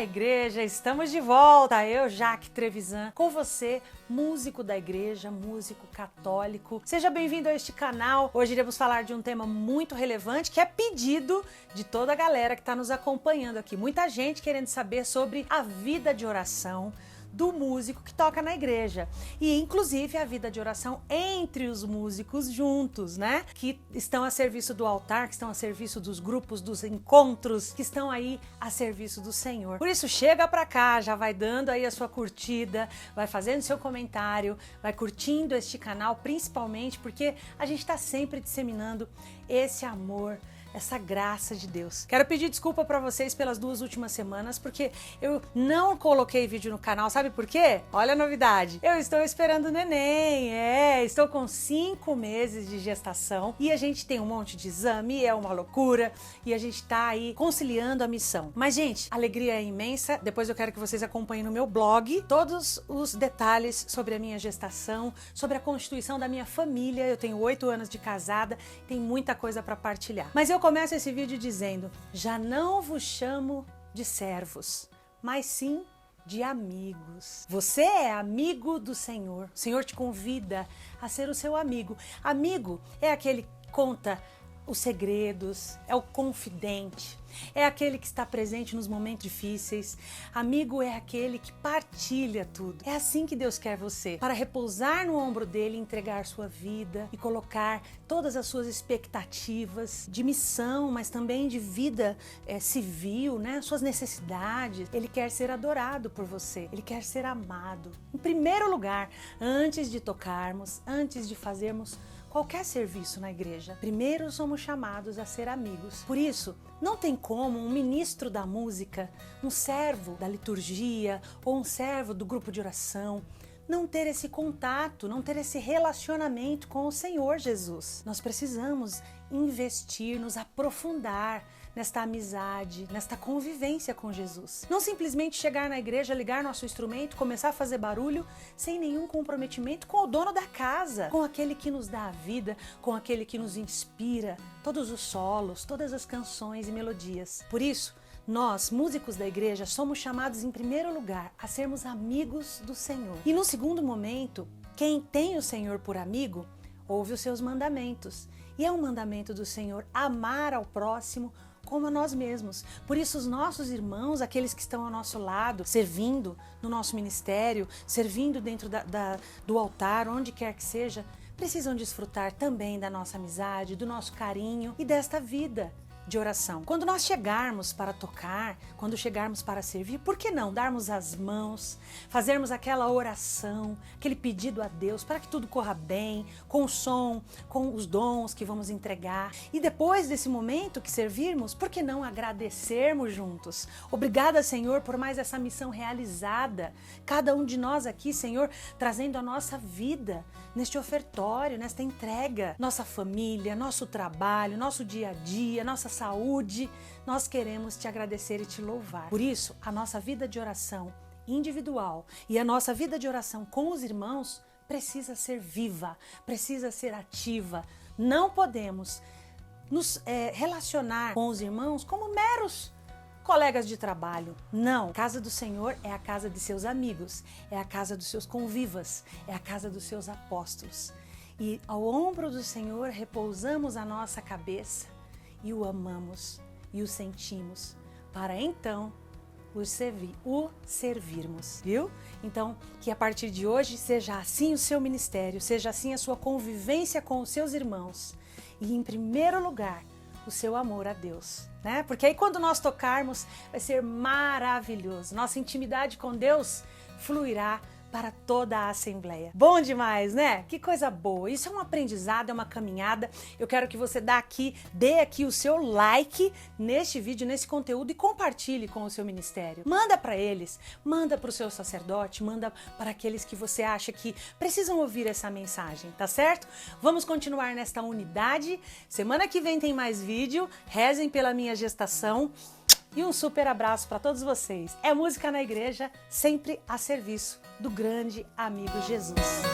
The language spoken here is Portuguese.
igreja, estamos de volta. Eu, Jaque Trevisan, com você, músico da igreja, músico católico. Seja bem-vindo a este canal. Hoje iremos falar de um tema muito relevante que é pedido de toda a galera que está nos acompanhando aqui. Muita gente querendo saber sobre a vida de oração do músico que toca na igreja e inclusive a vida de oração entre os músicos juntos, né? Que estão a serviço do altar, que estão a serviço dos grupos, dos encontros, que estão aí a serviço do Senhor. Por isso, chega pra cá, já vai dando aí a sua curtida, vai fazendo seu comentário, vai curtindo este canal, principalmente porque a gente tá sempre disseminando esse amor, essa graça de Deus. Quero pedir desculpa pra vocês pelas 2 últimas semanas, porque eu não coloquei vídeo no canal, sabe por quê? Olha a novidade, eu estou esperando o neném, estou com 5 meses de gestação e a gente tem um monte de exame, é uma loucura, e a gente tá aí conciliando a missão. Mas, gente, a alegria é imensa. Depois eu quero que vocês acompanhem no meu blog todos os detalhes sobre a minha gestação, sobre a constituição da minha família. Eu tenho 8 anos de casada, tem muita coisa pra partilhar. Mas eu começo esse vídeo dizendo: já não vos chamo de servos, mas sim de amigos. Você é amigo do Senhor. O Senhor te convida a ser o seu amigo. Amigo é aquele que conta os segredos, é o confidente, é aquele que está presente nos momentos difíceis. Amigo é aquele que partilha tudo. É assim que Deus quer você, para repousar no ombro dele, entregar sua vida e colocar todas as suas expectativas de missão, mas também de vida civil, né? Suas necessidades. Ele quer ser adorado por você, ele quer ser amado. Em primeiro lugar, antes de tocarmos, antes de fazermos qualquer serviço na igreja, primeiro somos chamados a ser amigos. Por isso, não tem como um ministro da música, um servo da liturgia ou um servo do grupo de oração não ter esse contato, não ter esse relacionamento com o Senhor Jesus. Nós precisamos investir, nos aprofundar nesta amizade, nesta convivência com Jesus. Não simplesmente chegar na igreja, ligar nosso instrumento, começar a fazer barulho, sem nenhum comprometimento com o dono da casa, com aquele que nos dá a vida, com aquele que nos inspira, todos os solos, todas as canções e melodias. Por isso, nós, músicos da igreja, somos chamados em primeiro lugar a sermos amigos do Senhor. E no segundo momento, quem tem o Senhor por amigo, ouve os seus mandamentos. E é um mandamento do Senhor amar ao próximo como a nós mesmos. Por isso os nossos irmãos, aqueles que estão ao nosso lado, servindo no nosso ministério, servindo dentro do altar, onde quer que seja, precisam desfrutar também da nossa amizade, do nosso carinho e desta vida de oração. Quando nós chegarmos para tocar, quando chegarmos para servir, por que não darmos as mãos, fazermos aquela oração, aquele pedido a Deus para que tudo corra bem, com o som, com os dons que vamos entregar. E depois desse momento que servirmos, por que não agradecermos juntos? Obrigada, Senhor, por mais essa missão realizada. Cada um de nós aqui, Senhor, trazendo a nossa vida neste ofertório, nesta entrega. Nossa família, nosso trabalho, nosso dia a dia, nossa saúde, nós queremos te agradecer e te louvar. Por isso, a nossa vida de oração individual e a nossa vida de oração com os irmãos precisa ser viva, precisa ser ativa. Não podemos nos relacionar com os irmãos como meros colegas de trabalho. Não, a casa do Senhor é a casa de seus amigos, é a casa dos seus convivas, é a casa dos seus apóstolos. E ao ombro do Senhor repousamos a nossa cabeça e o amamos e o sentimos, para então o servirmos, viu? Então, que a partir de hoje seja assim o seu ministério, seja assim a sua convivência com os seus irmãos e, em primeiro lugar, o seu amor a Deus, né? Porque aí quando nós tocarmos vai ser maravilhoso, nossa intimidade com Deus fluirá para toda a Assembleia. Bom demais, né? Que coisa boa. Isso é um aprendizado, é uma caminhada. Eu quero que você dê aqui o seu like neste vídeo, nesse conteúdo e compartilhe com o seu ministério. Manda para eles, manda para o seu sacerdote, manda para aqueles que você acha que precisam ouvir essa mensagem, tá certo? Vamos continuar nesta unidade. Semana que vem tem mais vídeo. Rezem pela minha gestação. E um super abraço para todos vocês. É música na igreja, sempre a serviço do grande amigo Jesus.